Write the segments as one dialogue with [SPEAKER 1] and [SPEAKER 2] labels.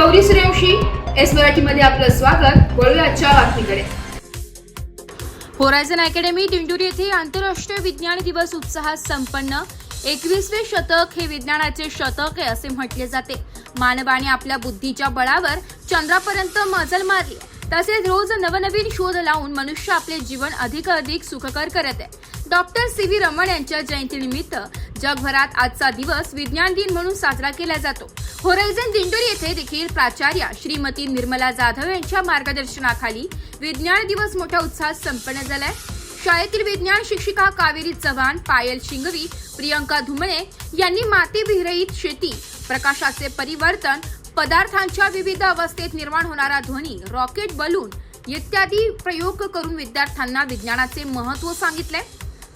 [SPEAKER 1] Gauri Suryavanshi S मराठीमध्ये आपलं स्वागत। वळूया आजच्या बातमीकडे।
[SPEAKER 2] होरायझन अकॅडमी दिंडोरी येथे आंतरराष्ट्रीय विज्ञान दिवस उत्साहात संपन्न। 21वे शतक हे विज्ञानाचे शतक आहे असे म्हटले जाते। मानवाने आपल्या बुद्धीच्या बळावर चंद्रापर्यंत मजल मारली, तसेच रोज नवनवीन शोध लावून मनुष्य आपले जीवन अधिक सुखकर करत आहे। डॉक्टर सी.व्ही. रमण यांच्या जयंतीनिमित्त जगभरात आजचा दिवस विज्ञान दिन म्हणून साजरा केला जातो। होरायझन दिंडोरी येथे देखील प्राचार्य श्रीमती निर्मला जाधव यांच्या मार्गदर्शनाखाली विज्ञान दिवस मोठ्या उत्साहात संपन्न झालाय। शाळेतील विज्ञान शिक्षिका कावेरी चव्हाण, पायल शिंगवी, प्रियंका धुमणे यांनी माती विरहित शेती, प्रकाशाचे परिवर्तन, पदार्थांच्या विविध अवस्थेत निर्माण होणारा ध्वनी, रॉकेट, बलून इत्यादी प्रयोग करून विद्यार्थ्यांना विज्ञानाचे महत्त्व सांगितले।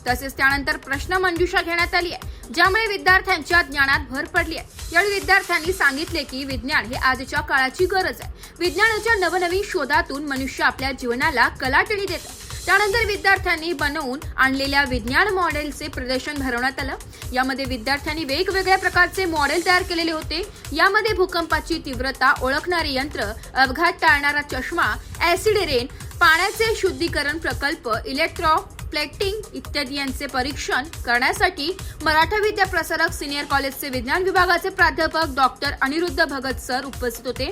[SPEAKER 2] तसेच त्यानंतर प्रश्न मंजुषा घेण्यात आली आहे, ज्यामुळे विद्यार्थ्यांच्या ज्ञानात भर पडली आहे। यावेळी विद्यार्थ्यांनी सांगितले की विज्ञान हे आजच्या काळाची गरज आहे। विज्ञानाच्या नवनवीन शोधातून मनुष्य आपल्या जीवनाला कलाटणी देतो। त्यानंतर विद्यार्थ्यांनी बनवून आणलेल्या विज्ञान मॉडेलचे प्रदर्शन भरवण्यात आलं। यामध्ये विद्यार्थ्यांनी वेगवेगळ्या प्रकारचे मॉडेल तयार केलेले होते। यामध्ये भूकंपाची तीव्रता ओळखणारे यंत्र, अपघात टाळणारा चष्मा, ऍसिड रेन, पाण्याचे शुद्धीकरण प्रकल्प, इलेक्ट्रोप्लेटिंग इत्यादी यांचे परीक्षण करण्यासाठी मराठा विद्या प्रसारक सिनियर कॉलेजचे विज्ञान विभागाचे प्राध्यापक डॉक्टर अनिरुद्ध भगत सर उपस्थित होते।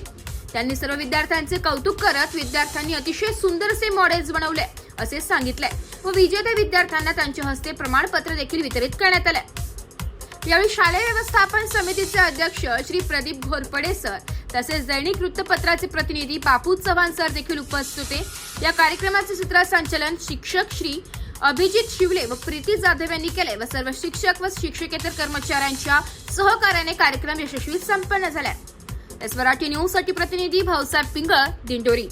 [SPEAKER 2] त्यांनी सर्व विद्यार्थ्यांचे कौतुक करत विद्यार्थ्यांनी अतिशय सुंदरसे मॉडेल्स बनवले असे सांगितले व विजेते विद्यार्थ्यांना त्यांच्या हस्ते प्रमाणपत्र देखील वितरित करण्यात आले। यावेळी शालेय व्यवस्थापन समितीचे अध्यक्ष श्री प्रदीप घोरपडे सर तसेच दैनिक वृत्तपत्राचे प्रतिनिधी बापू चव्हाण सर देखील उपस्थित होते। या कार्यक्रमाचे सूत्रसंचालन शिक्षक श्री अभिजित शिवले व प्रीती जाधव यांनी केले व सर्व शिक्षक व शिक्षकेतर कर्मचाऱ्यांच्या सहकार्याने कार्यक्रम यशस्वी संपन्न झाला। एस मराठी न्यूज साठी प्रतिनिधी भाऊसाहेब पिंगळ, दिंडोरी।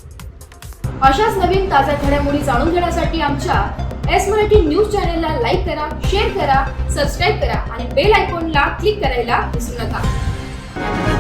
[SPEAKER 1] अशाच नवीन ताज्या घडामोडी जाणून घेण्यासाठी आमच्या एस मराठी न्यूज चॅनलला लाईक करा, शेअर करा, सबस्क्राईब करा आणि बेल आयकॉनला क्लिक करायला विसरू नका।